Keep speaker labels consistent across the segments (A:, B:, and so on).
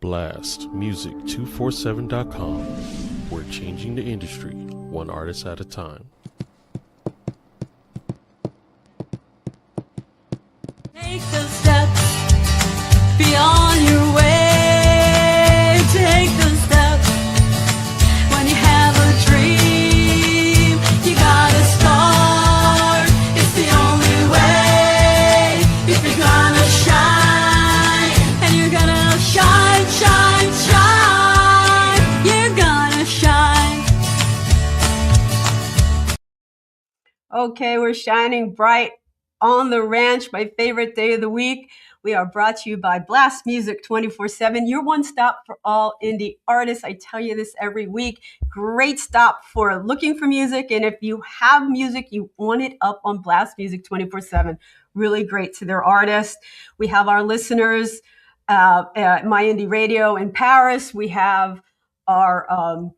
A: blastmusic247.com. We're changing the industry, one artist at a time.
B: Take those steps beyond your way. Take those steps when you have a dream. You gotta start. It's the only way. If you're gonna shine, and you're gonna shine, shine, shine. You're gonna shine. Okay, we're shining bright on the ranch, my favorite day of the week. We are brought to you by Blast Music 24/7, your one stop for all indie artists. I tell you this every week. Great stop for looking for music. And if you have music, you want it up on Blast Music 24/7. Really great to their artists. We have our listeners at My Indie Radio in Paris. We have our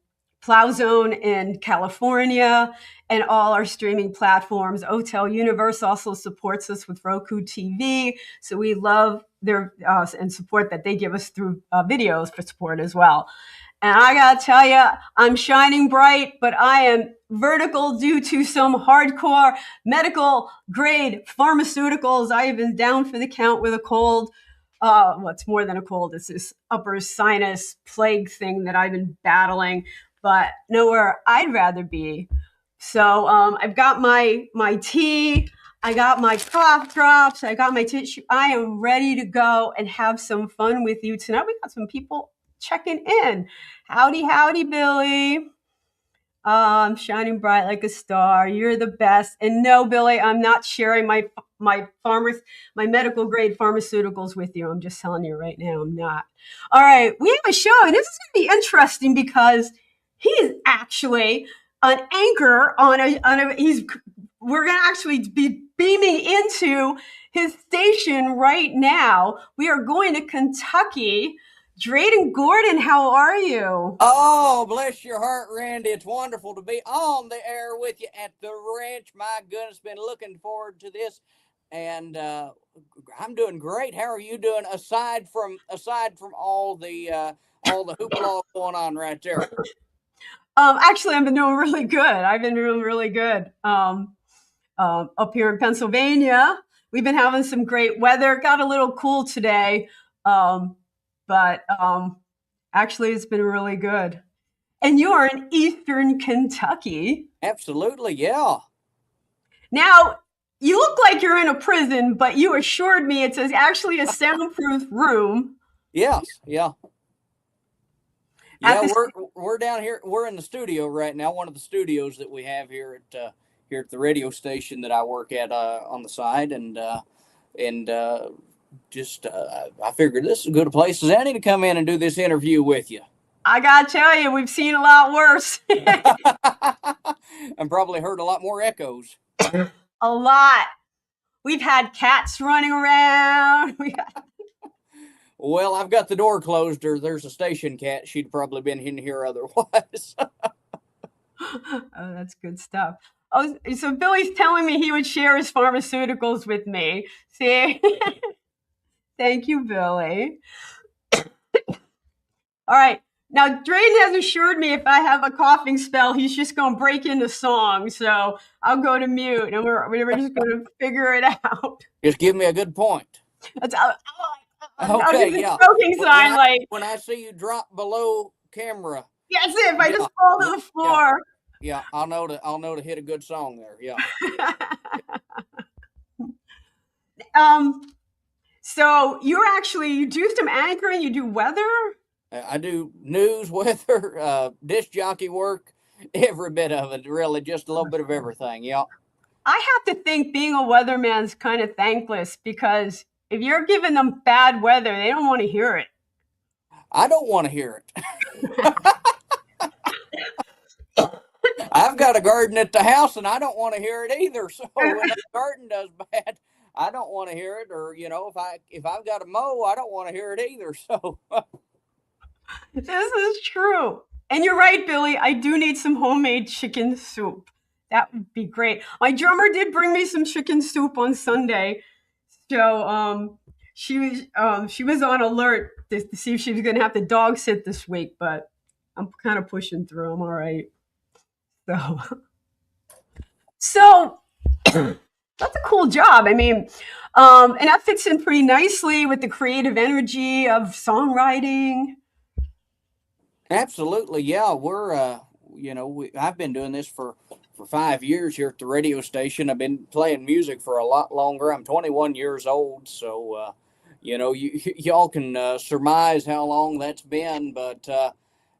B: Plow Zone in California, and all our streaming platforms. Hotel Universe also supports us with Roku TV, so we love their and support that they give us through videos for support as well. And I gotta tell you, I'm shining bright, but I am vertical due to some hardcore medical grade pharmaceuticals. I have been down for the count with a cold. What's more than a cold? It's this upper sinus plague thing that I've been battling, but nowhere I'd rather be. So I've got my tea, I got my cough drops, I got my tissue. I am ready to go and have some fun with you tonight. We got some people checking in. Howdy, howdy, Billy. I'm shining bright like a star. You're the best. And no, Billy, I'm not sharing my medical grade pharmaceuticals with you. I'm just telling you right now, I'm not. All right, we have a show, and this is going to be interesting because he is actually an anchor we're going to actually be beaming into his station right now. We are going to Kentucky. Dreyden Gordon, how are you?
C: Oh, bless your heart, Randy. It's wonderful to be on the air with you at the ranch. My goodness, been looking forward to this, and I'm doing great. How are you doing? Aside from all the hoopla going on right there.
B: Actually, I've been doing really good. I've been doing really good. Up here in Pennsylvania, we've been having some great weather. Got a little cool today, but actually, it's been really good. And you are in Eastern Kentucky.
C: Absolutely, yeah.
B: Now, you look like you're in a prison, but you assured me it's actually a soundproof room.
C: Yes, yeah. Yeah, we're down here. We're in the studio right now. One of the studios that we have here at the radio station that I work at on the side, and I figured this is as good a place as any to come in and do this interview with you.
B: I gotta tell you, we've seen a lot worse.
C: And probably heard a lot more echoes.
B: A lot. We've had cats running around.
C: Well, I've got the door closed, or there's a station cat. She'd probably been in here otherwise.
B: Oh, that's good stuff. Oh, so Billy's telling me he would share his pharmaceuticals with me. See? Thank you, Billy. All right. Now, Dreyden has assured me if I have a coughing spell, he's just going to break into song. So I'll go to mute, and we're just going to figure it out.
C: Just give me a good point.
B: Okay, yeah. Smoking sign,
C: when I see you drop below camera.
B: That's it. If I just fall to the floor.
C: Yeah, I'll know to hit a good song there. Yeah.
B: So you do some anchoring. You do weather.
C: I do news, weather, disc jockey work, every bit of it. Really, just a little bit of everything. Yeah.
B: I have to think being a weatherman's kind of thankless because if you're giving them bad weather, they don't want to hear it.
C: I don't want to hear it. I've got a garden at the house, and I don't want to hear it either. So when the garden does bad, I don't want to hear it. Or if I've got a mow, I don't want to hear it either. So
B: this is true, and you're right, Billy. I do need some homemade chicken soup. That would be great. My drummer did bring me some chicken soup on Sunday. So she was on alert to see if she was going to have to dog sit this week, but I'm kind of pushing through. I'm all right. So that's a cool job. I mean, and that fits in pretty nicely with the creative energy of songwriting.
C: Absolutely, yeah. We're I've been doing this for 5 years here at the radio station. I've been playing music for a lot longer. I'm 21 years old, so y'all can surmise how long that's been, but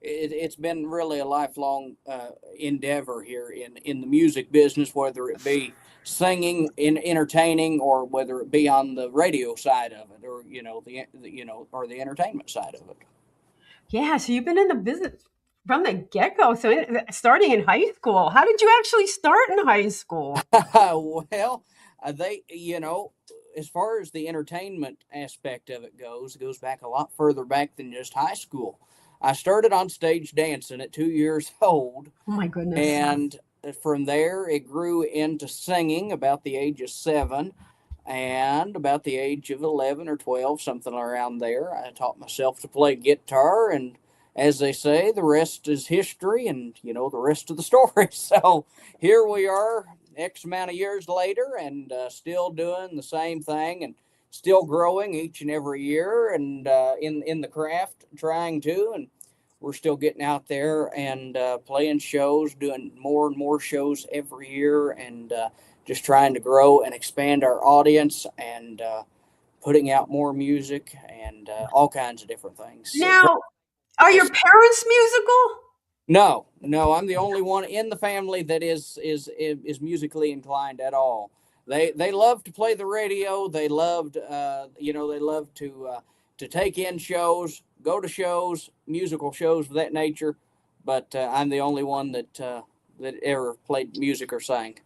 C: it's been really a lifelong endeavor here in the music business, whether it be singing, in entertaining, or whether it be on the radio side of it, or or the entertainment side of it.
B: Yeah, so you've been in the business from the get-go. So starting in high school, how did you actually start in high school?
C: Well, as far as the entertainment aspect of it goes back a lot further back than just high school. I started on stage dancing at 2 years old,
B: Oh my goodness.
C: and from there it grew into singing about the age of 7, and about the age of 11 or 12, something around there, I taught myself to play guitar, and as they say, the rest is history, and the rest of the story. So here we are, X amount of years later, and still doing the same thing, and still growing each and every year, and in the craft, trying to, and we're still getting out there and playing shows, doing more and more shows every year, and just trying to grow and expand our audience, and putting out more music, and all kinds of different things.
B: Now, are your parents musical?
C: No, I'm the only one in the family that is musically inclined at all. They love to play the radio. They loved they love to take in shows, go to shows, musical shows of that nature. But I'm the only one that ever played music or sang.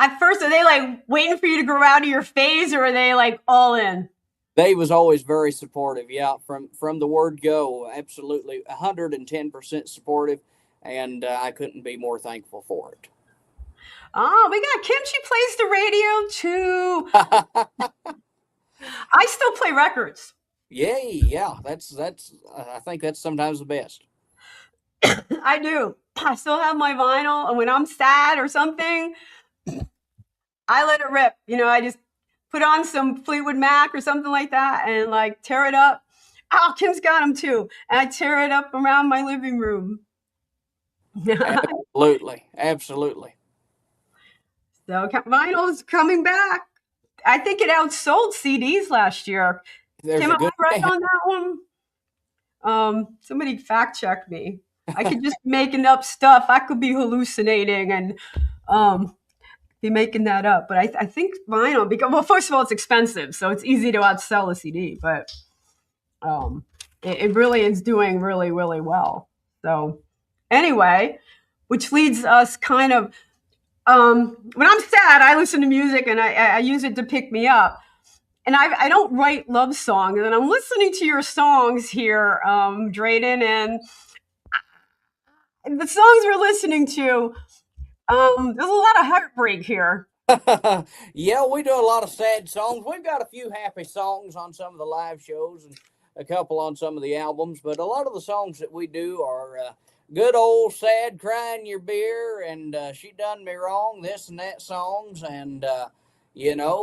B: At first, are they like waiting for you to grow out of your phase, or are they like all in?
C: They was always very supportive. Yeah, from the word go, absolutely 110% supportive, and I couldn't be more thankful for it.
B: Oh, we got Kim. She plays the radio too. I still play records.
C: Yay! Yeah, that's. I think that's sometimes the best.
B: I do. I still have my vinyl, and when I'm sad or something, I let it rip. I just put on some Fleetwood Mac or something like that, and like tear it up. Oh, Kim's got them too, and I tear it up around my living room.
C: Absolutely.
B: So vinyl's coming back. I think it outsold CDs last year.
C: There's
B: Kim,
C: a
B: am
C: good
B: I right on that one? Somebody fact check me. I could just be making up stuff. I could be hallucinating and be making that up. But I think vinyl, because, well, first of all, it's expensive, so it's easy to outsell a CD. But it really is doing really, really well. So anyway, which leads us kind of, when I'm sad, I listen to music, and I use it to pick me up. And I don't write love songs, and I'm listening to your songs here, Dreyden, and the songs we're listening to, there's a lot of heartbreak here.
C: Yeah, we do a lot of sad songs. We've got a few happy songs on some of the live shows, and a couple on some of the albums, but a lot of the songs that we do are good old sad crying your beer, and she done me wrong, this and that songs, and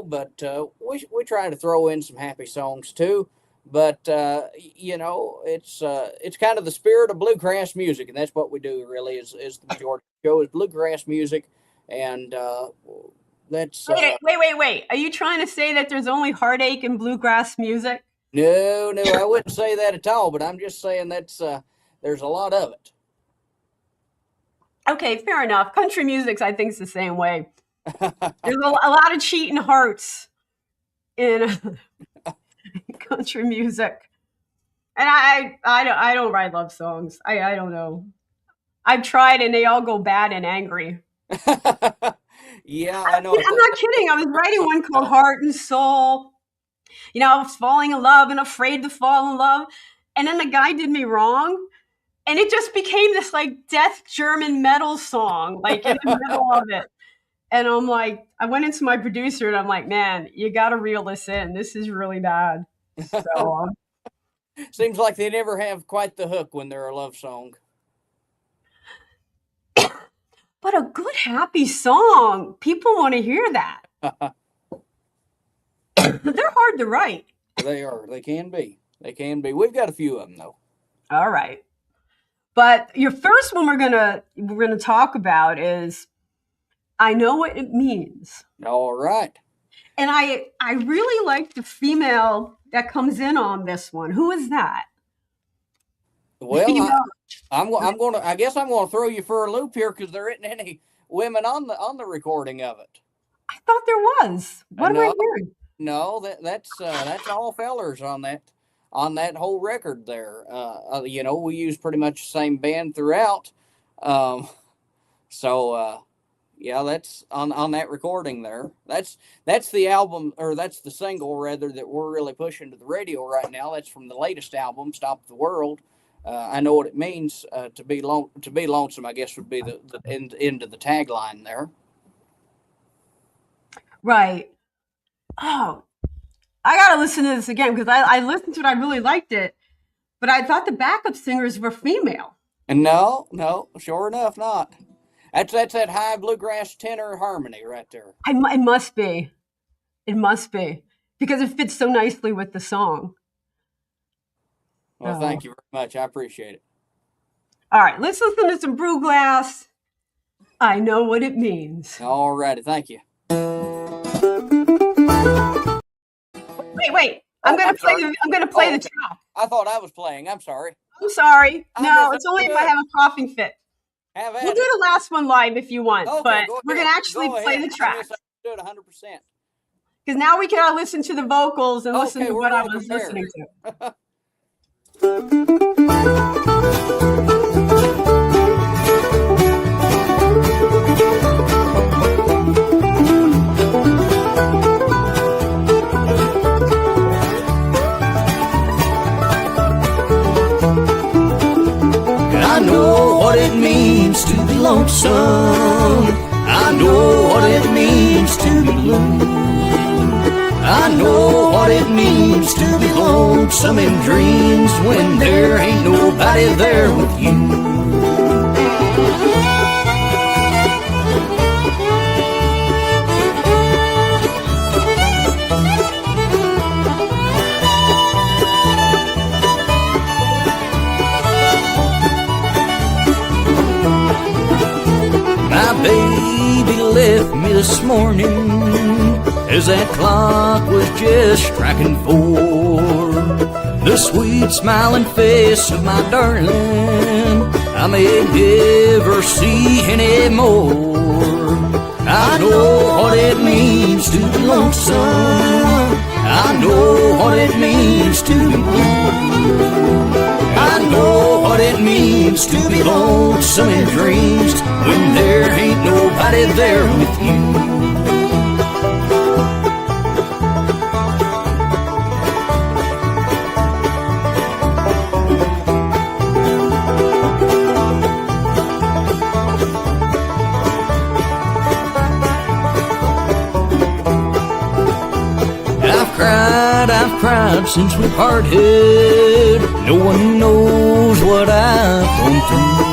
C: but we try to throw in some happy songs too. But it's kind of the spirit of bluegrass music, and that's what we do. Really, is the majority of the show is bluegrass music, and that's
B: Wait. Are you trying to say that there's only heartache in bluegrass music?
C: No, I wouldn't say that at all. But I'm just saying that's there's a lot of it.
B: Okay, fair enough. Country music's, I think, is the same way. There's a lot of cheating hearts in country music, and I don't write love songs. I don't know. I've tried, and they all go bad and angry.
C: Yeah, I know.
B: I'm not kidding. I was writing one called Heart and Soul. I was falling in love and afraid to fall in love, and then the guy did me wrong, and it just became this like death German metal song, like in the middle of it. And I'm like, I went into my producer, and I'm like, man, you got to reel this in. This is really bad. So
C: Seems like they never have quite the hook when they're a love song.
B: But a good, happy song. People want to hear that. They're hard to write.
C: They are. They can be. They can be. We've got a few of them though.
B: All right. But your first one we're gonna talk about is I Know What It Means.
C: All right.
B: And I really like the female that comes in on this one. Who is that?
C: Well, I guess I'm gonna throw you for a loop here because there isn't any women on the recording of it.
B: I thought there was. What am I hearing?
C: No, that's all fellers on that whole record there. We use pretty much the same band throughout. Yeah, that's on that recording there. That's the album, or that's the single rather, that we're really pushing to the radio right now. That's from the latest album, Stop the World. I Know What It Means to be lonesome, I guess would be the end of the tagline there.
B: Right. Oh, I gotta listen to this again because I listened to it. I really liked it, but I thought the backup singers were female.
C: And no, sure enough, not. That's that high bluegrass tenor harmony right there.
B: It must be. It must be because it fits so nicely with the song.
C: Well, thank you very much. I appreciate it.
B: All right, let's listen to some bluegrass. I Know What It Means.
C: All righty, thank you.
B: Wait. I'm gonna play the track.
C: I thought I was playing. I'm sorry.
B: I'm sorry. No, it's only if I have a coughing fit. We'll do the last one live if you want, but we're gonna actually play the track.
C: Do it 100%.
B: Because now we can all listen to the vocals and listen to what I was listening to.
D: I know what it means to be lonesome. I know what it means to be blue. I know what it means to be lonesome in dreams when there ain't nobody there with you. My baby left me this morning as that clock was just striking 4. The sweet smiling face of my darling I may never see anymore. I know what it means to be lonesome. I know what it means to be blue. I know what it means to be lonesome in dreams when there ain't nobody there with you. I've cried since we parted. No one knows what I've gone through.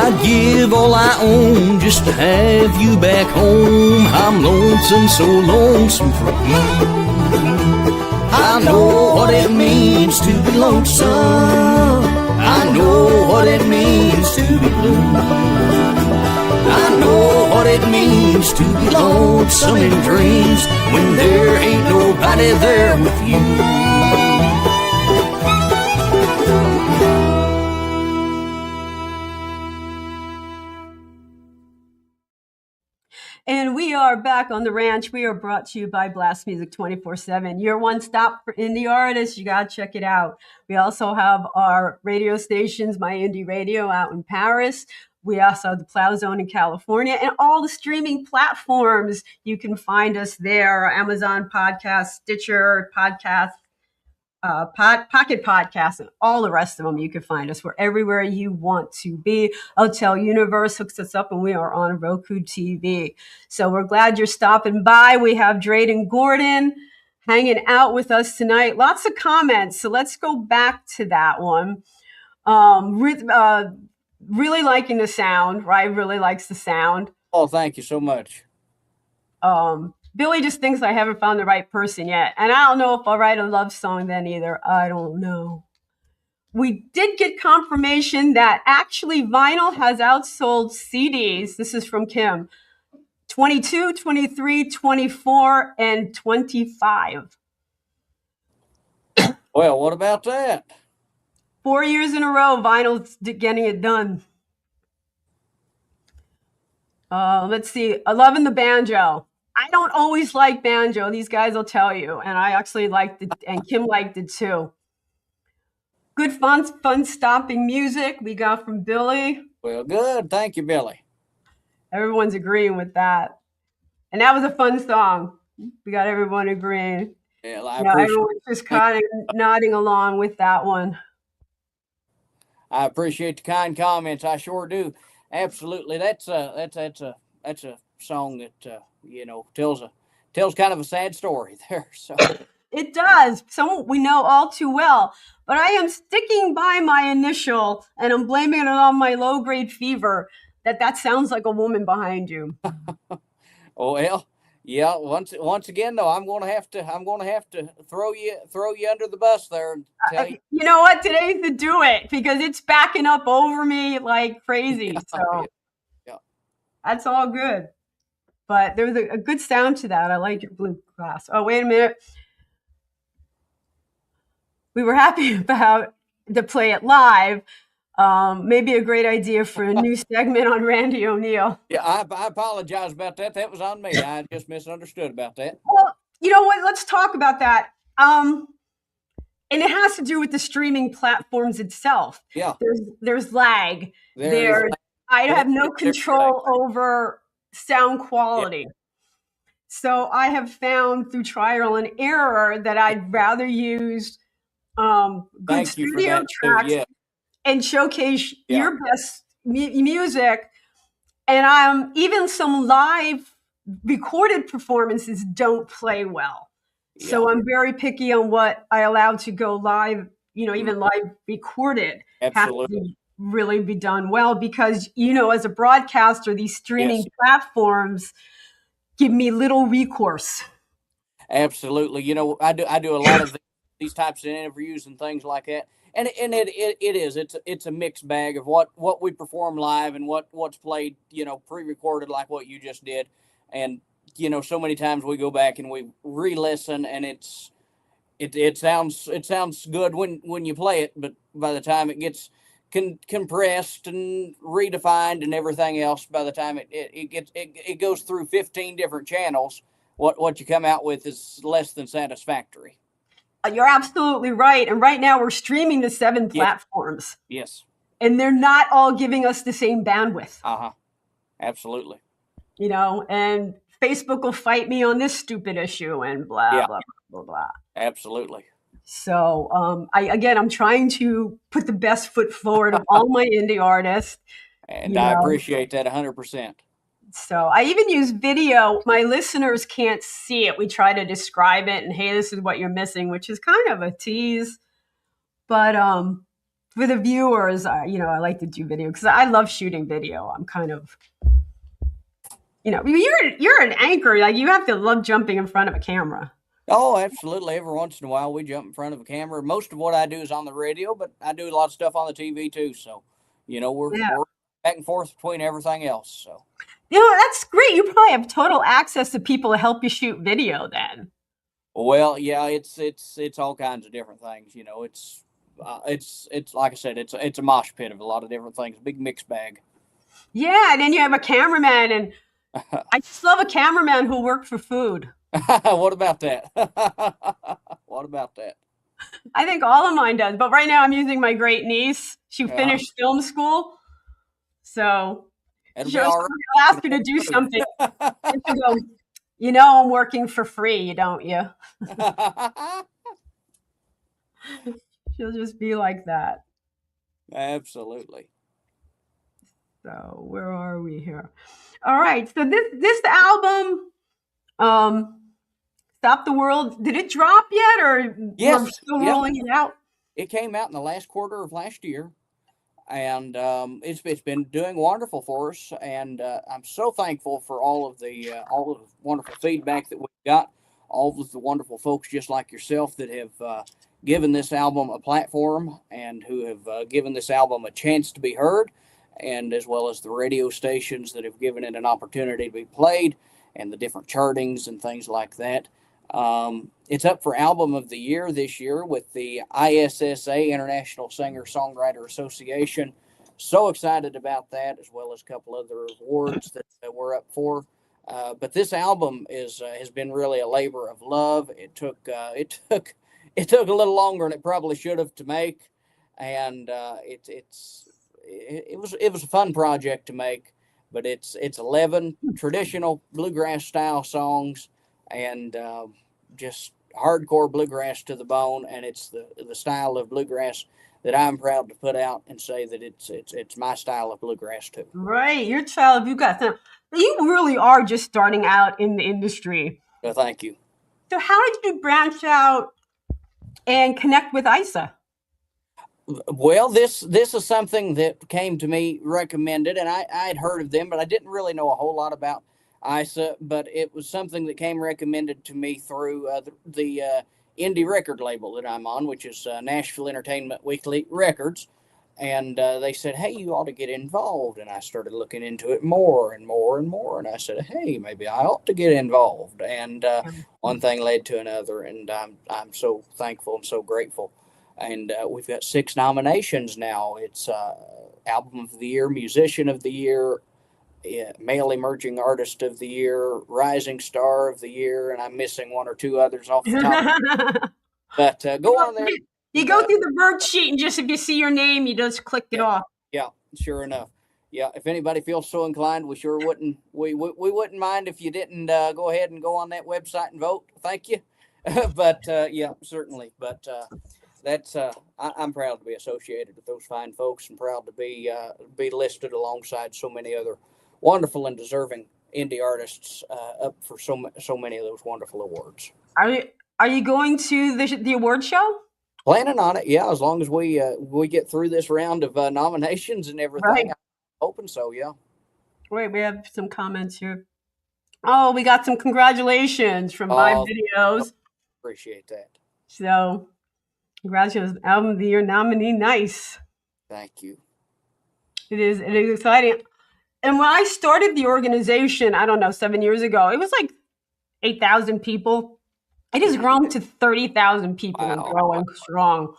D: I'd give all I own just to have you back home. I'm lonesome, so lonesome for you. I know what it means to be lonesome. I know what it means to be blue. I know what it means to be lonesome in dreams when there ain't nobody there with you.
B: And we are back on the ranch. We are brought to you by Blast Music 24/7. Your one stop for indie artists. You got to check it out. We also have our radio stations, My Indie Radio out in Paris. We also have the Plow Zone in California and all the streaming platforms. You can find us there. Amazon Podcast, Stitcher Podcast, Pocket Podcasts, and all the rest of them. You can find us. We're everywhere you want to be. Hotel Universe hooks us up and we are on Roku TV. So we're glad you're stopping by. We have Dreyden Gordon hanging out with us tonight. Lots of comments, so let's go back to that one. Really liking the sound. Ryan really likes the sound.
C: Oh, thank you so much.
B: Billy just thinks I haven't found the right person yet. And I don't know if I'll write a love song then either. I don't know. We did get confirmation that actually vinyl has outsold CDs. This is from Kim. 22, 23, 24, and 25.
C: Well, what about that?
B: 4 years in a row, vinyl's getting it done. Let's see. I loving the banjo. I don't always like banjo. These guys will tell you. And I actually liked it, and Kim liked it too. Good fun stomping music we got from Billy.
C: Well, good. Thank you, Billy.
B: Everyone's agreeing with that. And that was a fun song. We got everyone agreeing.
C: Yeah, I appreciate
B: everyone's just kind of nodding along with that one.
C: I appreciate the kind comments. I sure do. Absolutely. That's a song that tells kind of a sad story there. So
B: it does. Someone we know all too well. But I am sticking by my initial, and I'm blaming it on my low-grade fever. That sounds like a woman behind you.
C: Oh well, yeah. Once again, though, I'm going to have to throw you under the bus there and tell you.
B: You know what? Today's the do it, because it's backing up over me like crazy. So
C: yeah.
B: That's all good. But there's a good sound to that. I like your bluegrass. Oh, wait a minute. We were happy about to play it live. Maybe a great idea for a new segment on Randie O'Neil.
C: Yeah, I apologize about that. That was on me. I just misunderstood about that.
B: Well, you know what? Let's talk about that. And it has to do with the streaming platforms itself.
C: Yeah.
B: There's lag. I have no control over sound quality. Yeah. So I have found through trial and error that I'd rather use good studio tracks and showcase your best music. And even some live recorded performances don't play well. Yeah. So I'm very picky on what I allow to go live, even live recorded.
C: Absolutely.
B: Have to really be done well, because, as a broadcaster, these streaming platforms give me little recourse.
C: Absolutely. I do a lot of these types of interviews and things like that. And it's a mixed bag of what we perform live and what's played, pre-recorded like what you just did. And, so many times we go back and we re-listen, and it sounds good when you play it, but by the time it gets compressed and redefined and everything else, by the time it goes through 15 different channels, what you come out with is less than satisfactory.
B: You're absolutely right. And right now we're streaming to 7 platforms.
C: Yes.
B: And they're not all giving us the same bandwidth.
C: Absolutely.
B: And Facebook will fight me on this stupid issue and blah, blah, blah, blah.
C: Absolutely.
B: So I'm trying to put the best foot forward of all my indie artists.
C: And I appreciate that 100%.
B: So I even use video. My listeners can't see it. We try to describe it and, hey, this is what you're missing, which is kind of a tease. But for the viewers, I like to do video because I love shooting video. I'm kind of, you're an anchor. Like, you have to love jumping in front of a camera.
C: Oh, absolutely. Every once in a while we jump in front of a camera. Most of what I do is on the radio, but I do a lot of stuff on the TV too. So, we're back and forth between everything else. So.
B: That's great. You probably have total access to people to help you shoot video then.
C: Well, yeah, it's all kinds of different things. It's like I said, it's a mosh pit of a lot of different things, big mixed bag.
B: Yeah, and then you have a cameraman, and I just love a cameraman who worked for food.
C: What about that? What about that?
B: I think all of mine does, but right now I'm using my great niece. She finished film school, so I'll ask her to do something. And she'll go, I'm working for free, don't you? She'll just be like that.
C: Absolutely.
B: So where are we here? All right. So this album, Stop the World. Did it drop yet, or
C: Yes,
B: we're still
C: yep.
B: rolling it out?
C: It came out in the last quarter of last year, and it's been doing wonderful for us. And I'm so thankful for all of the wonderful feedback that we've got, all of the wonderful folks just like yourself that have given this album a platform and who have given this album a chance to be heard, and as well as the radio stations that have given it an opportunity to be played, and the different chartings and things like that. It's up for Album of the Year this year with the ISSA, International Singer-Songwriter Association. So excited about that, as well as a couple other awards that we're up for. But this album has been really a labor of love. It took a little longer than it probably should have to make, and it was a fun project to make. But it's 11 traditional bluegrass style songs, and just hardcore bluegrass to the bone. And it's the style of bluegrass that I'm proud to put out and say that it's my style of bluegrass too.
B: Right, your child, you got some. You really are just starting out in the industry.
C: So thank you.
B: So how did you branch out and connect with ISA?
C: Well, this is something that came to me recommended, and I had heard of them, but I didn't really know a whole lot about ISA. But it was something that came recommended to me through the indie record label that I'm on, which is Nashville Entertainment Weekly Records. And they said, hey, you ought to get involved. And I started looking into it more and more and more. And I said, hey, maybe I ought to get involved. And one thing led to another. And I'm so thankful and so grateful. And we've got 6 nominations now. It's Album of the Year, Musician of the Year, Male Emerging Artist of the Year, Rising Star of the Year, and I'm missing 1 or 2 others off the top. But go on there.
B: You go through the bird sheet, and just if you see your name, you just click it off.
C: Yeah, sure enough. Yeah, if anybody feels so inclined, we sure wouldn't. We wouldn't mind if you didn't go ahead and go on that website and vote. Thank you. But yeah, certainly. But that's I'm proud to be associated with those fine folks, and proud to be listed alongside so many other wonderful and deserving indie artists up for so many of those wonderful awards.
B: Are you going to the award show?
C: Planning on it, yeah. As long as we get through this round of nominations and everything, right. I'm hoping so, yeah.
B: Wait, we have some comments here. Oh, we got some congratulations from my videos.
C: Appreciate that.
B: So, congratulations, Album of the Year nominee. Nice.
C: Thank you.
B: It is exciting. And when I started the organization, I don't know, 7 years ago, it was like 8,000 people. It has grown to 30,000 people and growing strong.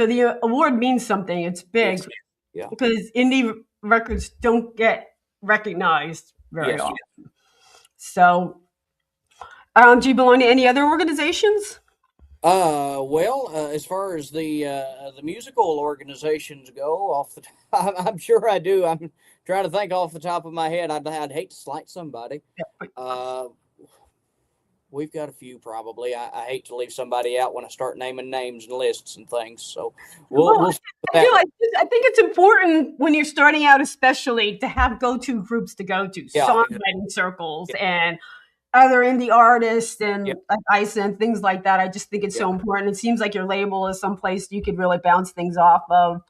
B: So the award means something. It's big.
C: Yes. Yeah.
B: Because indie records don't get recognized very often. So, do you belong to any other organizations?
C: Well, as far as the musical organizations go, I'm sure I do. I'm trying to think off the top of my head. I'd hate to slight somebody. We've got a few probably. I hate to leave somebody out when I start naming names and lists and things. So we'll
B: I think it's important when you're starting out, especially, to have go-to groups to go to, songwriting circles and other indie artists and like ISA and things like that. I just think it's so important. It seems like your label is someplace you could really bounce things off of.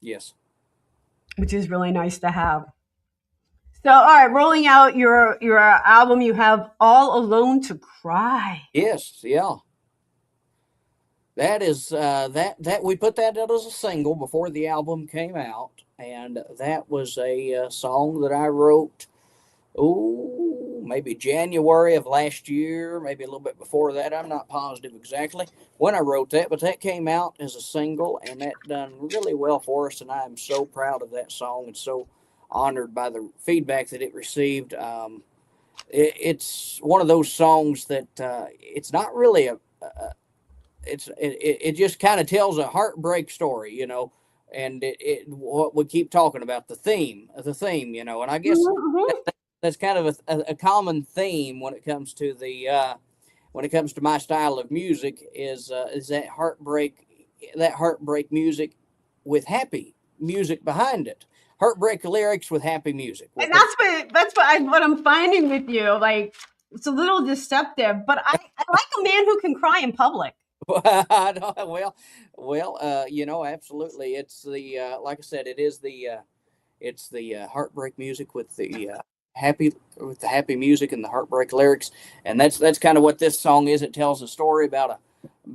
C: Yes.
B: Which is really nice to have. So, all right, rolling out your album, you have All Alone to Cry.
C: Yes, yeah. That is that we put that out as a single before the album came out, and that was a song that I wrote. Maybe January of last year, maybe a little bit before that. I'm not positive exactly when I wrote that, but that came out as a single, and that done really well for us. And I am so proud of that song and so honored by the feedback that it received. It's one of those songs that it's not really it just kind of tells a heartbreak story, you know, and what we keep talking about, the theme, you know, and I guess that's kind of a common theme when it comes to my style of music is that heartbreak music with happy music behind it. Heartbreak lyrics with happy music.
B: And that's what I'm finding with you. Like, it's a little deceptive, but I like a man who can cry in public.
C: Well, absolutely. It's the like I said, it's the heartbreak music with the happy music and the heartbreak lyrics, and that's kind of what this song is. It tells a story about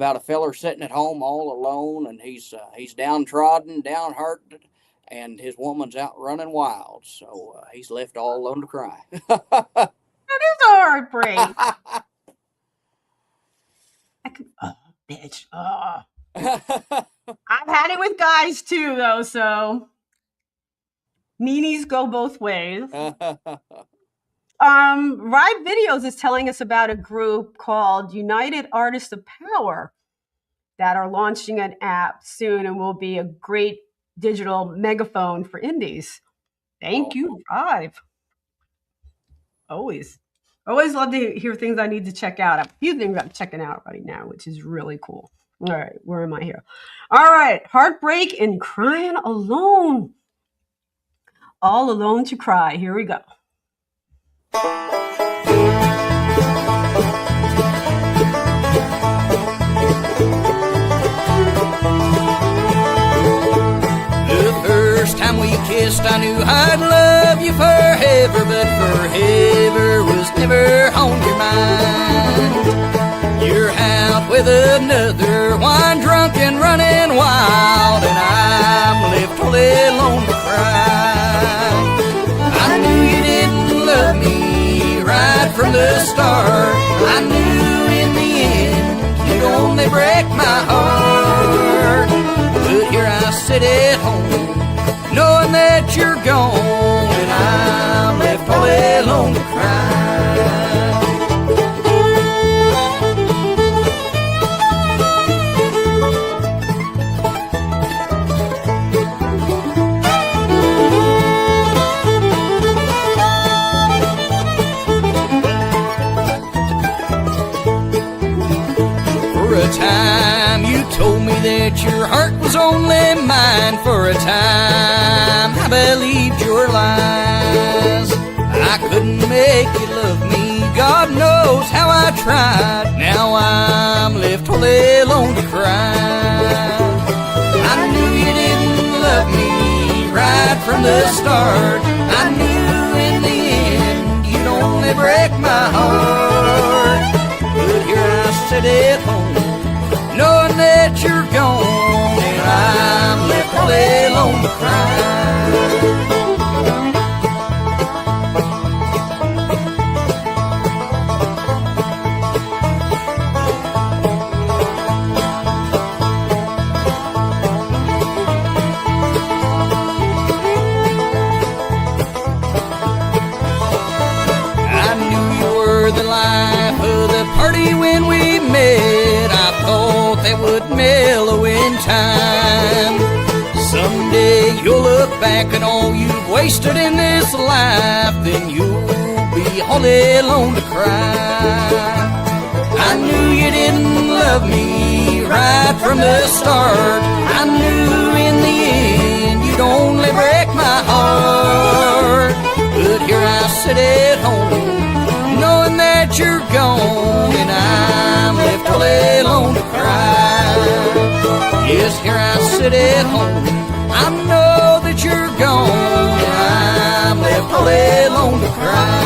C: a feller sitting at home all alone, and he's downtrodden, downhearted, and his woman's out running wild, so he's left all alone to cry.
B: That is a heartbreak. Bitch. I've had it with guys too, though, so meanies go both ways. Ride Videos is telling us about a group called United Artists of Power that are launching an app soon and will be a great digital megaphone for indies. Thank you, Rive. Always love to hear things I need to check out. A few things I'm checking out right now, which is really cool. All right, where am I here? All right, heartbreak and crying alone. All alone to cry. Here we go.
D: The first time we kissed, I knew I'd love you forever, but forever was never on your mind. You're out with another one, drunk and running wild, and I'm left all alone to cry. I knew you didn't love me right from the start. I knew in the end you'd only break my heart. But here I sit at home, knowing that you're gone, and I'm left all alone to cry. Time you told me that your heart was only mine. For a time I believed your lies. I couldn't make you love me, God knows how I tried. Now I'm left all alone to cry. I knew you didn't love me right from the start. I knew in the end you'd only break my heart. But here I sit at home, knowing that you're gone, and I'm left all alone to cry. I knew you were the life of the party when we met. I thought they would mellow in time. Someday you'll look back at all you've wasted in this life, then you'll be all alone to cry. I knew you didn't love me right from the start. I knew in the end you'd only break my heart. But here I sit at home, knowing that you're gone, and I'm left all alone to cry. Yes, here I sit at home, I know that you're gone, and I'm left all alone to cry.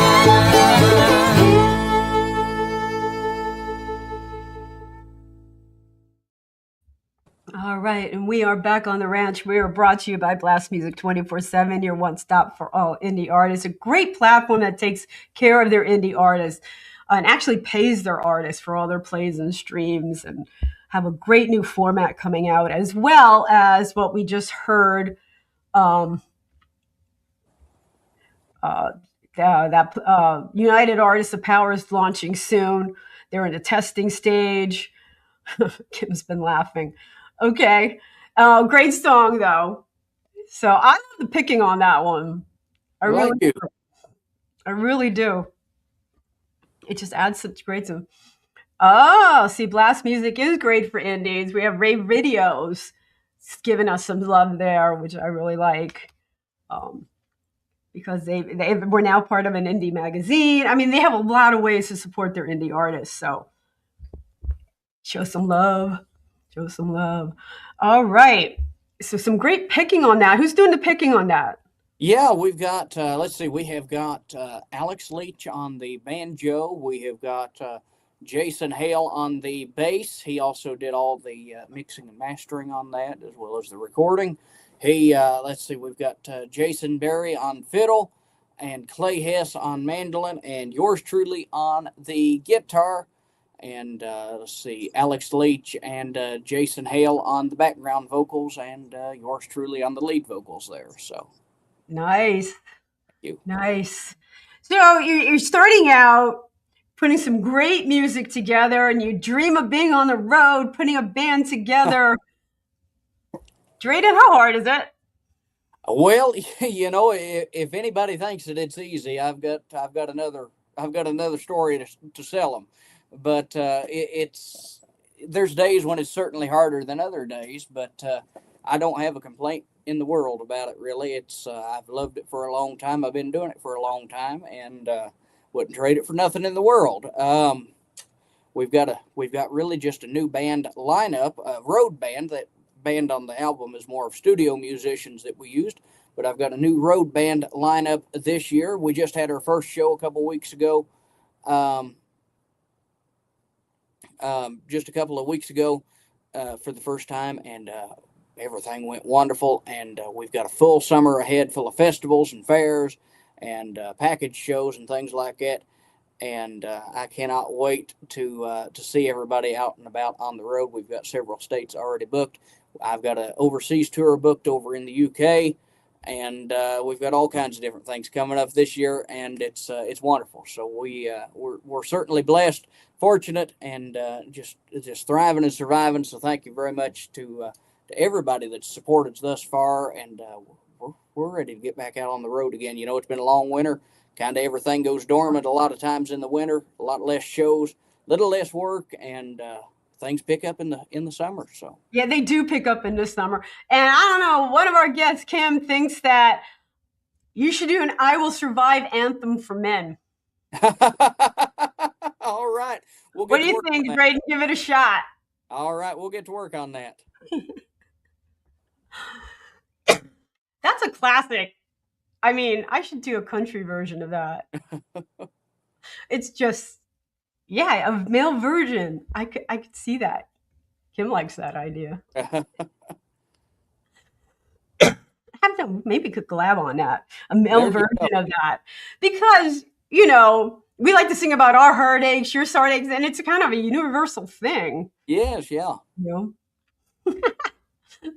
B: All right, and we are back on the ranch. We are brought to you by Blast Music 24/7, your one stop for all indie artists. A great platform that takes care of their indie artists and actually pays their artists for all their plays and streams, and have a great new format coming out, as well as what we just heard. United Artists of Power is launching soon. They're in the testing stage. Kim's been laughing. Okay. Great song, though. So I love the picking on that one. I really do. I really do. It just adds such great stuff. Oh, see, Blast Music is great for indies. We have Rave Videos. It's giving us some love there, which I really like. because they were now part of an indie magazine. I mean, they have a lot of ways to support their indie artists. So show some love. Show some love. All right. So some great picking on that. Who's doing the picking on that?
C: Yeah, we've got, let's see, we have got Alex Leach on the banjo. We have got Jason Hale on the bass. He also did all the mixing and mastering on that, as well as the recording. Let's see, we've got Jason Berry on fiddle, and Clay Hess on mandolin, and yours truly on the guitar. And let's see, Alex Leach and Jason Hale on the background vocals, and yours truly on the lead vocals there. So
B: nice.
C: you.
B: Nice. So you're starting out putting some great music together, and you dream of being on the road, putting a band together. Dreyden, how hard is it?
C: Well, if anybody thinks that it's easy, I've got another story to sell them. But there's days when it's certainly harder than other days. But I don't have a complaint in the world about it. Really, I've loved it for a long time. I've been doing it for a long time, and wouldn't trade it for nothing in the world. We've got really just a new band lineup, a road band. That band on the album is more of studio musicians that we used, but I've got a new road band lineup this year. We just had our first show a couple weeks ago. Just a couple of weeks ago for the first time, and everything went wonderful. And we've got a full summer ahead, full of festivals and fairs and package shows and things like that. And I cannot wait to see everybody out and about on the road. We've got several states already booked. I've got an overseas tour booked over in the UK, and we've got all kinds of different things coming up this year, and it's wonderful. So we're certainly blessed, fortunate, and just thriving and surviving. So thank you very much to everybody that's supported us thus far, and we're ready to get back out on the road again. It's been a long winter. Kind of everything goes dormant a lot of times in the winter. A lot less shows, little less work, and things pick up in the summer. So
B: yeah, they do pick up in the summer. And I don't know, one of our guests, Kim, thinks that you should do an "I Will Survive" anthem for men.
C: All right.
B: What do you think, Dreyden? Give it a shot.
C: All right, we'll get to work on that.
B: That's a classic. I mean, I should do a country version of that. It's just, yeah, a male version. I could see that. Kim likes that idea. Maybe could collab on that. A male version of that. Because, we like to sing about our heartaches, your heartaches, and it's kind of a universal thing.
C: Yes, yeah.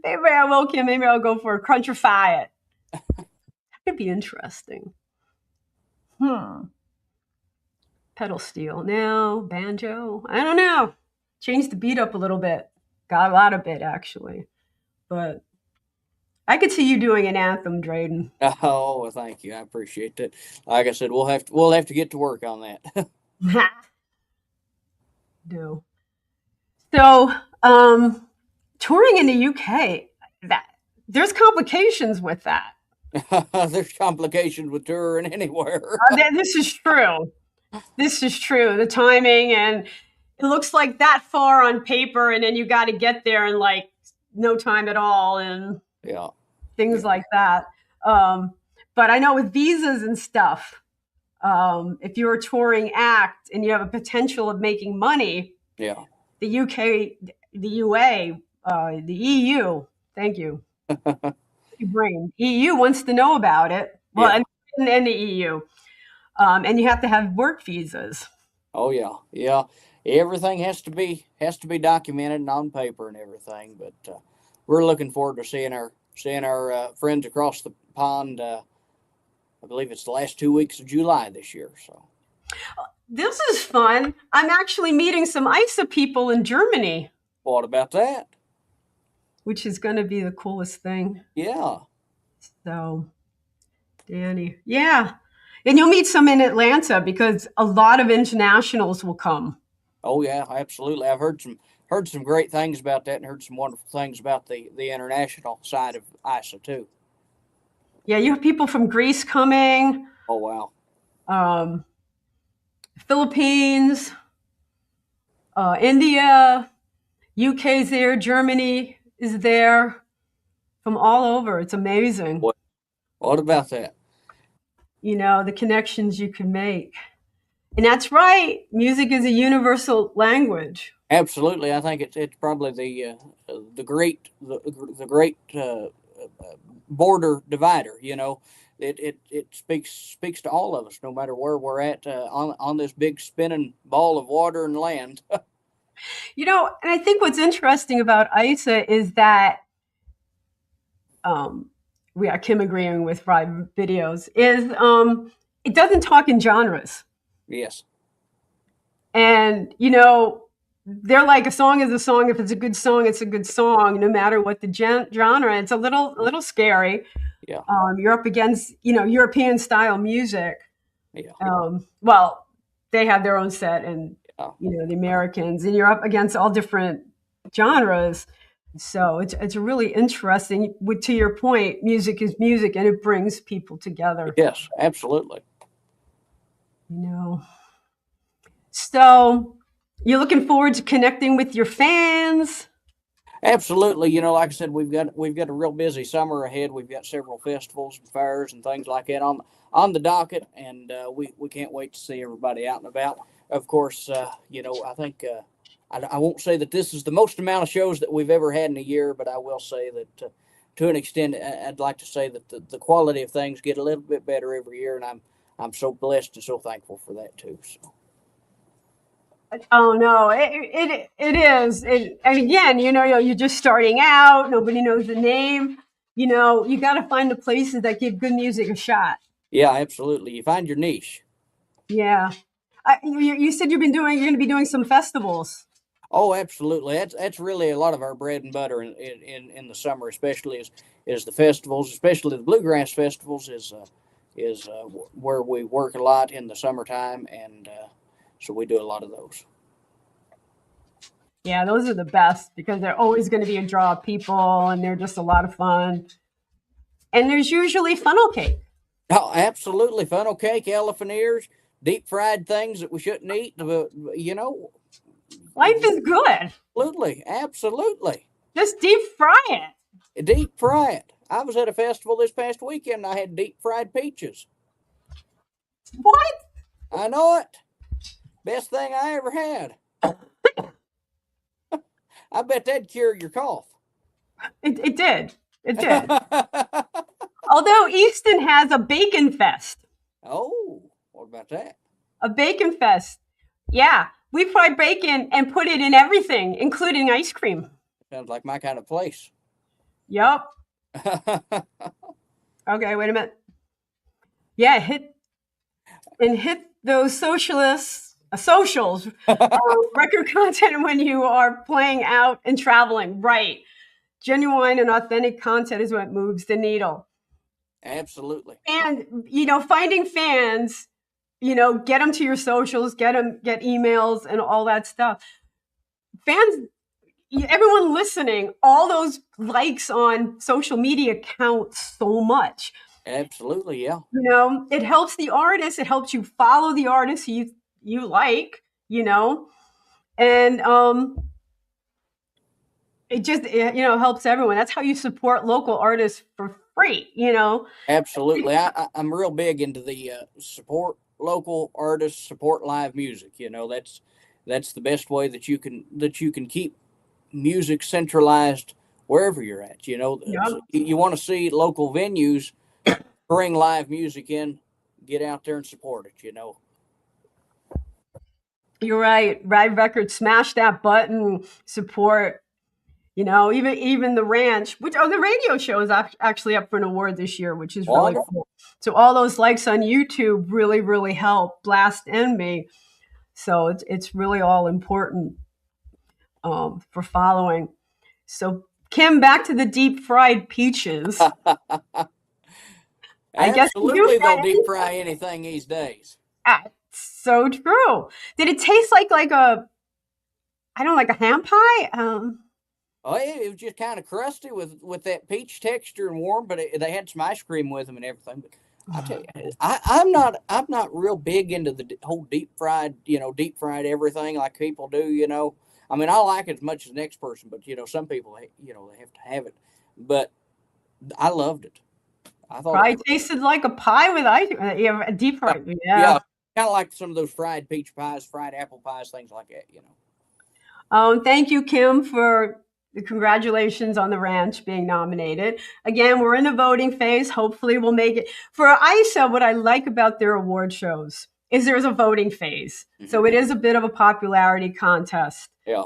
B: Maybe I will, Kim. Maybe I'll go for a Crunchify It. That could be interesting. Pedal steel now, banjo. I don't know. Changed the beat up a little bit. Got a lot of it, actually. But I could see you doing an anthem, Dreyden.
C: Oh, well, thank you. I appreciate that. Like I said, we'll have to get to work on that.
B: No. So, touring in the UK, there's complications with that.
C: There's complications with touring anywhere.
B: This is true. This is true. The timing, and it looks like that far on paper, and then you got to get there in like no time at all, and things like that. But I know with visas and stuff, if you're a touring act and you have a potential of making money, the UK, the UA, the EU, thank you. Brain. EU wants to know about it. Well, and the EU. And you have to have work visas.
C: Oh yeah. Everything has to be documented and on paper and everything. But we're looking forward to seeing our friends across the pond. I believe it's the last 2 weeks of July this year. So
B: this is fun. I'm actually meeting some ISA people in Germany.
C: What about that?
B: Which is going to be the coolest thing.
C: Yeah.
B: So, Danny. Yeah. And you'll meet some in Atlanta because a lot of internationals will come.
C: Oh yeah, absolutely. I've heard some great things about that, and heard some wonderful things about the international side of ISA too.
B: Yeah, you have people from Greece coming,
C: Oh, wow.
B: Philippines, India, UK's there, Germany is there, from all over. It's amazing.
C: What about that?
B: The connections you can make. And that's right. Music is a universal language.
C: Absolutely, I think it's probably the great border divider. It speaks to all of us, no matter where we're at on this big spinning ball of water and land.
B: And I think what's interesting about ISA is that we got Kim agreeing with Fried Videos is it doesn't talk in genres.
C: Yes.
B: And they're like, a song is a song. If it's a good song, it's a good song, no matter what the genre. It's a little scary.
C: Yeah.
B: You're up against European style music.
C: Yeah.
B: Well, they have their own set, and the Americans, and you're up against all different genres. So it's really interesting. To your point, music is music, and it brings people together.
C: Yes, absolutely.
B: So you're looking forward to connecting with your fans?
C: Absolutely. Like I said, we've got a real busy summer ahead. We've got several festivals and fairs and things like that on the docket, and we can't wait to see everybody out and about. Of course, I think I won't say that this is the most amount of shows that we've ever had in a year, but I will say that to an extent, I'd like to say that the quality of things get a little bit better every year, and I'm so blessed and so thankful for that too. So.
B: Oh no, it is. And again, you're just starting out. Nobody knows the name. You got to find the places that give good music a shot.
C: Yeah, absolutely. You find your niche.
B: Yeah. You said you're going to be doing some festivals.
C: Oh, absolutely. That's really a lot of our bread and butter in the summer, especially is the festivals, especially the bluegrass festivals is where we work a lot in the summertime, and so we do a lot of those.
B: Yeah, those are the best because they're always going to be a draw of people, and they're just a lot of fun. And there's usually funnel cake.
C: Oh, absolutely. Funnel cake, elephant ears, deep fried things that we shouldn't eat. Life
B: is good.
C: Absolutely.
B: Just deep fry it.
C: Deep fry it. I was at a festival this past weekend, and I had deep fried peaches.
B: What?
C: I know it. Best thing I ever had. I bet that'd cure your cough.
B: It did. It did. Although Easton has a bacon fest.
C: Oh, what about that?
B: A bacon fest. Yeah. We fry bacon and put it in everything, including ice cream.
C: Sounds like my kind of place.
B: Yup. Okay, wait a minute. Yeah, hit those socials, record content when you are playing out and traveling. Right. Genuine and authentic content is what moves the needle.
C: Absolutely.
B: And, finding fans, get them to your socials, get emails and all that stuff. Fans, everyone listening, all those likes on social media count so much.
C: Absolutely, yeah.
B: It helps the artist. It helps you follow the artist you like, and it just helps everyone. That's how you support local artists for free.
C: Absolutely. I'm real big into the support local artists, support live music. That's the best way that you can keep music centralized wherever you're at. You want to see local venues bring live music in, get out there and support it.
B: You're right. Ride Records, smash that button, support. Even the ranch, which the radio show is actually up for an award this year, which is really cool. So all those likes on YouTube really, really help Blast and me. So it's really all important for following. So Kim, back to the deep fried peaches.
C: I guess they'll deep fry anything these days.
B: So true. Did it taste like a ham pie?
C: Oh, it was just kind of crusty with that peach texture and warm, but they had some ice cream with them and everything. But I tell you, I'm not real big into the whole deep fried, deep fried everything like people do. I mean, I like it as much as the next person, but some people, they have to have it. But I loved it. I thought
B: Probably tasted like a pie with ice, deep fried. Yeah.
C: kind of like some of those fried peach pies, fried apple pies, things like that.
B: Thank you, Kim, for the congratulations on the ranch being nominated. Again, we're in the voting phase. Hopefully we'll make it. For ISA, what I like about their award shows is there's a voting phase. Mm-hmm. So it is a bit of a popularity contest.
C: Yeah.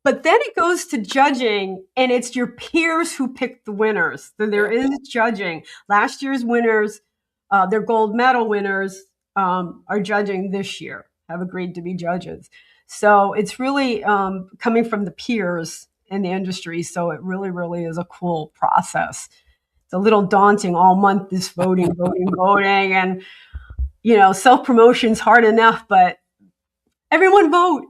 B: But then it goes to judging, and it's your peers who pick the winners. So there is judging. Last year's winners, their gold medal winners, are judging this year, have agreed to be judges. So it's really coming from the peers in the industry. So it really, really is a cool process. It's a little daunting all month, this voting. And, self-promotion's hard enough, but everyone vote.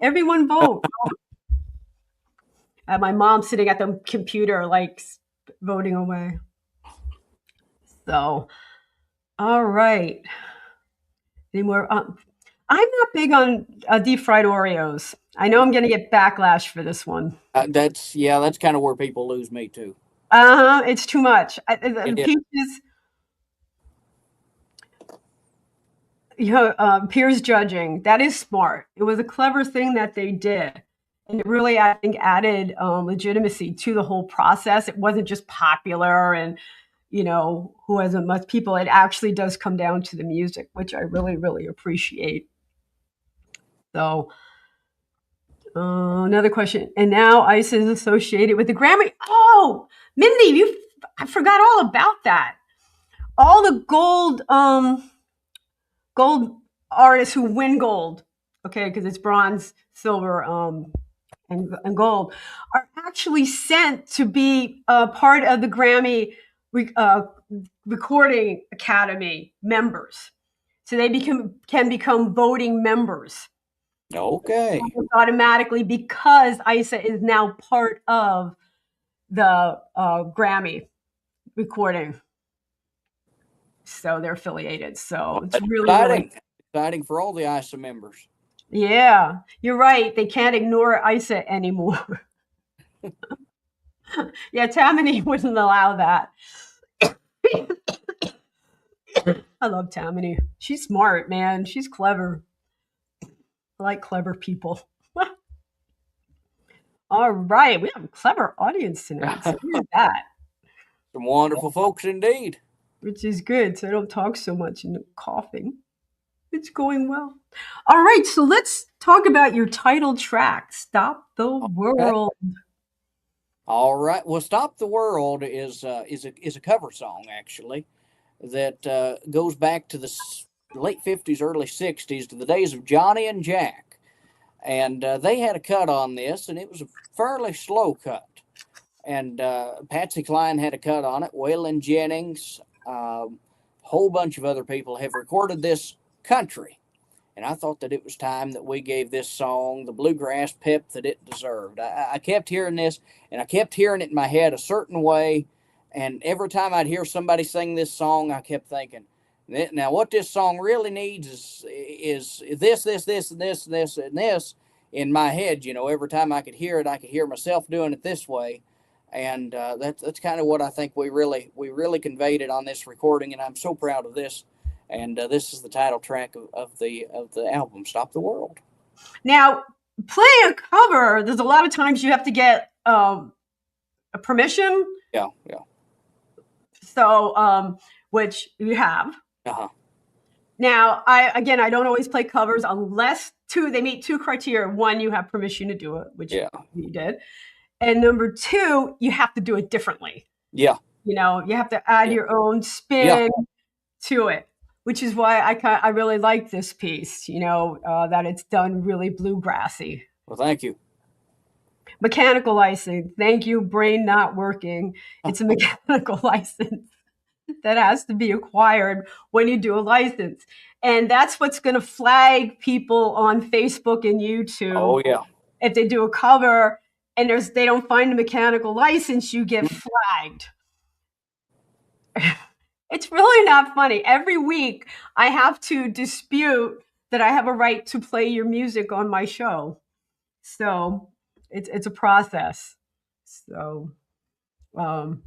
B: My mom sitting at the computer, like voting away. So, all right. Any more? I'm not big on deep fried Oreos. I know I'm going to get backlash for this one.
C: That's kind of where people lose me too.
B: It's too much. Peaches. Peers judging. That is smart. It was a clever thing that they did. And it really, I think, added legitimacy to the whole process. It wasn't just popular and, who has much people. It actually does come down to the music, which I really, really appreciate. So another question. And now ICE is associated with the Grammy. Oh, Mindy, I forgot all about that. All the gold artists who win gold, okay, because it's bronze, silver, and gold, are actually sent to be part of the Grammy Recording Academy members. So they can become voting members.
C: Okay.
B: Automatically, because ISA is now part of the Grammy recording. So they're affiliated. So it's really
C: exciting for all the ISA members.
B: Yeah, you're right. They can't ignore ISA anymore. Yeah, Tammany wouldn't allow that. I love Tammany. She's smart, man. She's clever. I like clever people. All right, we have a clever audience tonight. So here's that.
C: Some wonderful folks indeed.
B: Which is good, so I don't talk so much and coughing. It's going well. All right, so let's talk about your title track, Stop the World.
C: All right. Well, Stop the World is a cover song, actually, that goes back to the late 50s, early 60s, to the days of Johnny and Jack. And they had a cut on this, and it was a fairly slow cut. And Patsy Cline had a cut on it. Waylon Jennings, a whole bunch of other people have recorded this country. And I thought that it was time that we gave this song the bluegrass pep that it deserved. I kept hearing this, and I kept hearing it in my head a certain way. And every time I'd hear somebody sing this song, I kept thinking, now what this song really needs is this, and this in my head. Every time I could hear it, I could hear myself doing it this way. And that's kind of what I think we really conveyed it on this recording, and I'm so proud of this. And this is the title track of the album, Stop the World.
B: Now, playing a cover, there's a lot of times you have to get a permission.
C: Yeah.
B: So, which you have.
C: Uh-huh.
B: Now, I don't always play covers unless they meet two criteria. One, you have permission to do it, which you did. And number two, you have to do it differently.
C: Yeah.
B: You have to add your own spin to it, which is why I really like this piece, that it's done really bluegrassy.
C: Well, thank you.
B: Mechanical license. Thank you, brain not working. It's a mechanical license that has to be acquired when you do a license. And that's what's going to flag people on Facebook and YouTube.
C: Oh, yeah.
B: If they do a cover and they don't find a mechanical license, you get flagged. It's really not funny. Every week I have to dispute that I have a right to play your music on my show. So it's a process. So, but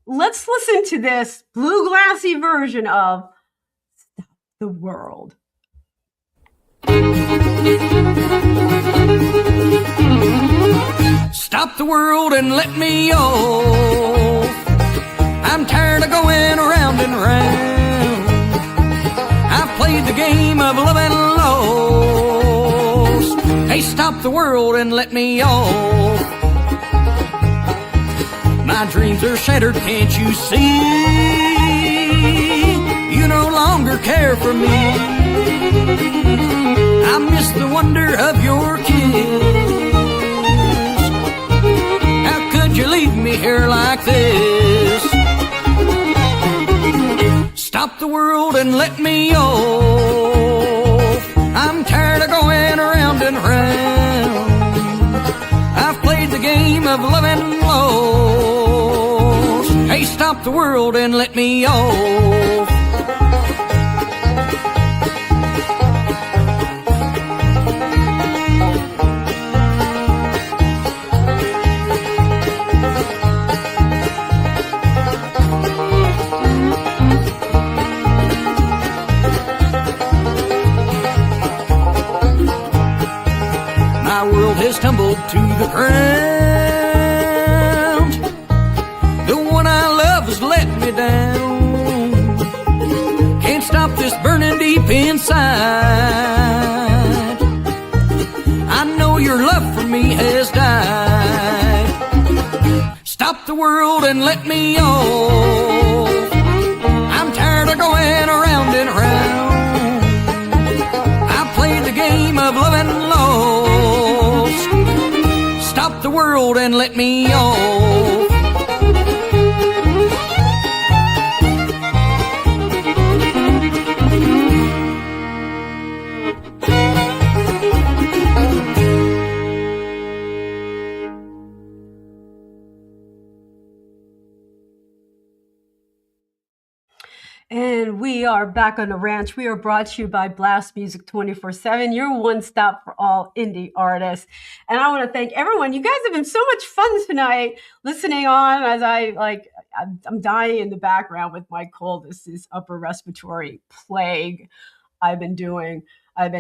B: let's listen to this bluegrassy version of Stop the World.
D: Stop the world and let me off. I'm tired of going around and round. I've played the game of love and lost. Hey, stop the world and let me off. My dreams are shattered, can't you see? You no longer care for me. I miss the wonder of your kiss. How could you leave me here like this? Stop the world and let me off. I'm tired of going around and round. I've played the game of love and lost. Hey, stop the world and let me off. Has tumbled to the ground. The one I love has let me down. Can't stop this burning deep inside. I know your love for me has died. Stop the world and let me off. I'm tired of going around and around. I played the game of love and lost. Stop the world and let me off.
B: And we are back on the ranch. We are brought to you by Blast Music 24/7, your one stop for all indie artists. And I want to thank everyone. You guys have been so much fun tonight listening on as I'm dying in the background with my cold. This is upper respiratory plague I've been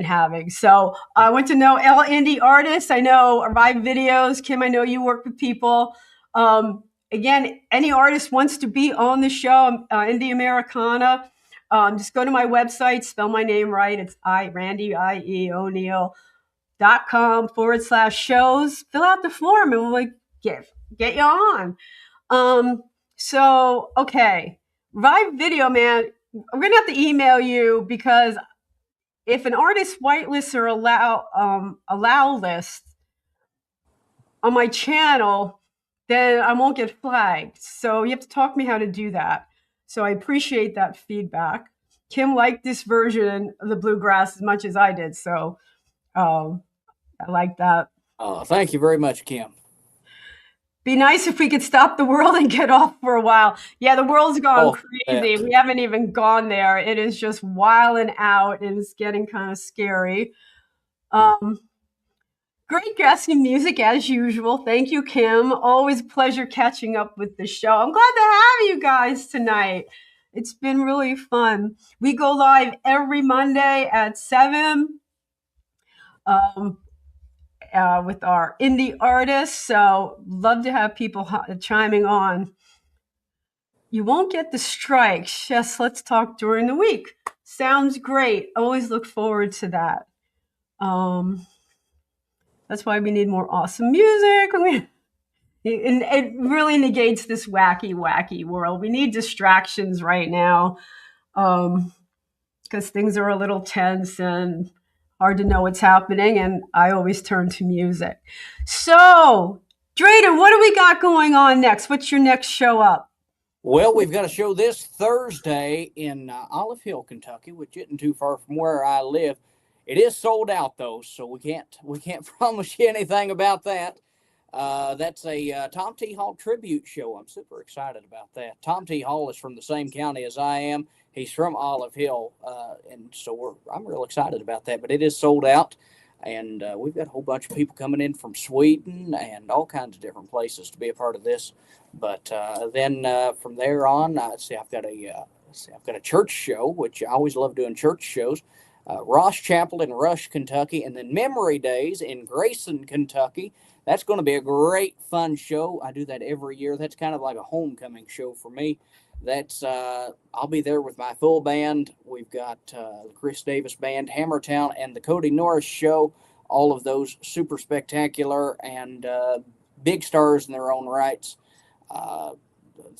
B: having. So I want to know all indie artists. I know Arrive Videos. Kim, I know you work with people. Again, any artist wants to be on the show, Indie Americana, just go to my website, spell my name right. It's Randie, O'Neil.com/shows. Fill out the form and we'll get you on. So, okay. Rive Video, man, I'm going to have to email you because if an artist whitelist or allow list on my channel, then I won't get flagged. So you have to talk me how to do that. So I appreciate that feedback. Kim liked this version of the bluegrass as much as I did. So I like that.
C: Oh, thank you very much, Kim.
B: Be nice if we could stop the world and get off for a while. Yeah, the world's gone crazy. We haven't even gone there. It is just wilding out and it's getting kind of scary. Great guesting music as usual. Thank you, Kim. Always a pleasure catching up with the show. I'm glad to have you guys tonight. It's been really fun. We go live every Monday at 7 with our indie artists. So love to have people chiming on. You won't get the strikes. Yes, let's talk during the week. Sounds great. Always look forward to that. That's why we need more awesome music. It really negates this wacky world. We need distractions right now because things are a little tense and hard to know what's happening. And I always turn to music. So, Dreyden, what do we got going on next? What's your next show up?
C: Well, we've got a show this Thursday in Olive Hill, Kentucky, which isn't too far from where I live. It is sold out though, so we can't promise you anything about that. That's a Tom T. Hall tribute show. I'm super excited about that. Tom T. Hall is from the same county as I am. He's from Olive Hill, and so I'm real excited about that. But it is sold out, and we've got a whole bunch of people coming in from Sweden and all kinds of different places to be a part of this. But then from there on, I've got a church show, which I always love doing church shows. Ross Chapel in Rush, Kentucky, and then Memory Days in Grayson, Kentucky. That's going to be a great, fun show. I do that every year. That's kind of like a homecoming show for me. I'll be there with my full band. We've got the Chris Davis Band, Hammertown, and the Cody Norris Show. All of those super spectacular and big stars in their own rights.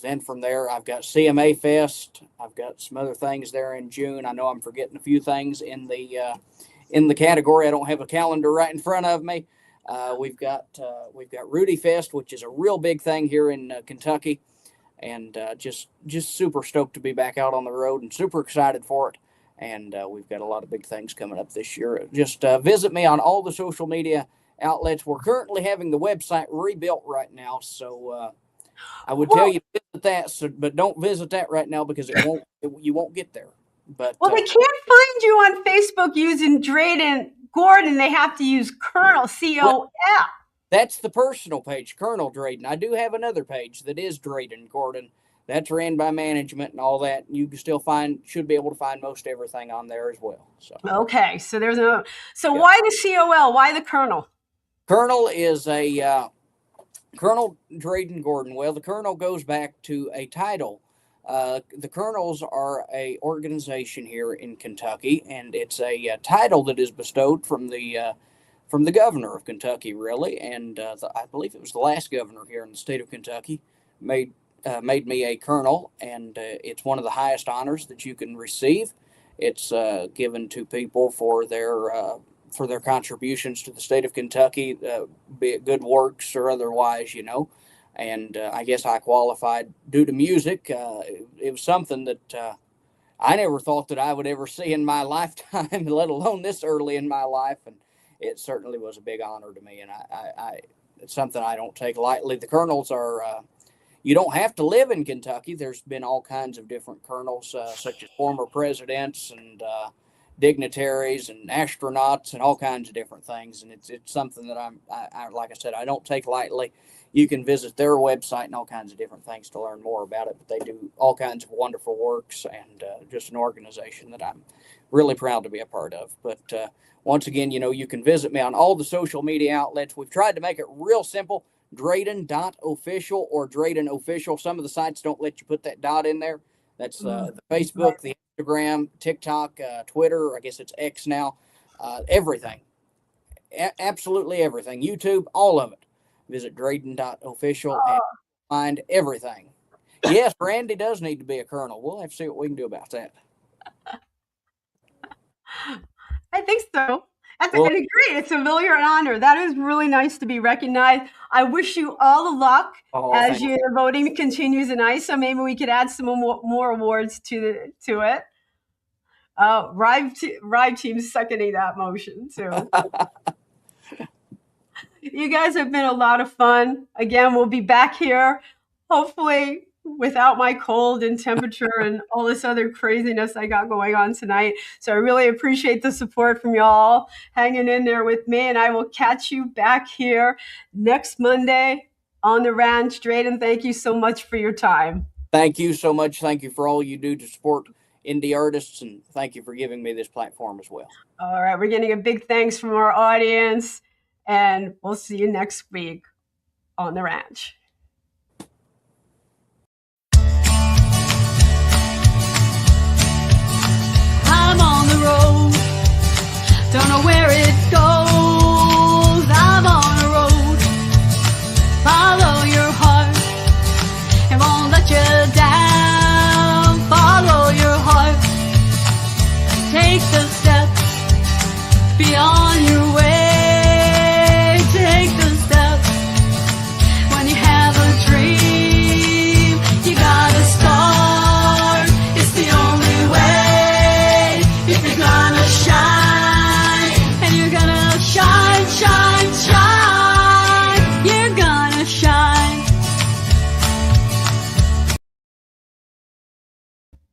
C: Then from there, I've got CMA Fest. I've got some other things there in June. I know I'm forgetting a few things in the category. I don't have a calendar right in front of me. We've got Rudy Fest, which is a real big thing here in Kentucky, and just super stoked to be back out on the road and super excited for it. And we've got a lot of big things coming up this year. Just visit me on all the social media outlets. We're currently having the website rebuilt right now, so I would tell you to visit that, but don't visit that right now because you won't get there. But
B: they can't find you on Facebook using Dreyden Gordon. They have to use Colonel, C-O-L.
C: That's the personal page, Colonel Dreyden. I do have another page that is Dreyden Gordon. That's ran by management and all that. You can still should be able to find most everything on there as well. So
B: okay, so there's why the C-O-L? Why the Colonel?
C: Colonel is Colonel Dreyden Gordon. Well, the Colonel goes back to a title. The Colonels are a organization here in Kentucky, and it's a title that is bestowed from the governor of Kentucky, really. And I believe it was the last governor here in the state of Kentucky made me a colonel, and it's one of the highest honors that you can receive. It's given to people for their contributions to the state of Kentucky, be it good works or otherwise, And I guess I qualified due to music. It was something that I never thought that I would ever see in my lifetime, let alone this early in my life. And it certainly was a big honor to me. And it's something I don't take lightly. The colonels are, you don't have to live in Kentucky. There's been all kinds of different colonels, such as former presidents and dignitaries and astronauts and all kinds of different things. And it's something that I like I said, I don't take lightly. You can visit their website and all kinds of different things to learn more about it. But they do all kinds of wonderful works and just an organization that I'm really proud to be a part of. But once again, you can visit me on all the social media outlets. We've tried to make it real simple. Dreyden.official or Dreyden Official. Some of the sites don't let you put that dot in there. That's the Facebook, the Instagram, TikTok, Twitter. I guess it's X now. Everything. Absolutely everything. YouTube, all of it. Visit Dreyden.official and find everything. Yes, Randie does need to be a colonel. We'll have to see what we can do about that.
B: I think so. I agree. It's a really an honor. That is really nice to be recognized. I wish you all the luck as your voting continues in ISO. Maybe we could add some more awards to it. Ride Team's seconding that motion too. You guys have been a lot of fun. Again, we'll be back here, hopefully without my cold and temperature and all this other craziness I got going on tonight. So I really appreciate the support from y'all hanging in there with me. And I will catch you back here next Monday on the ranch. Dreyden, thank you so much for your time.
C: Thank you so much. Thank you for all you do to support indie artists. And thank you for giving me this platform as well.
B: All right. We're getting a big thanks from our audience. And we'll see you next week on the ranch.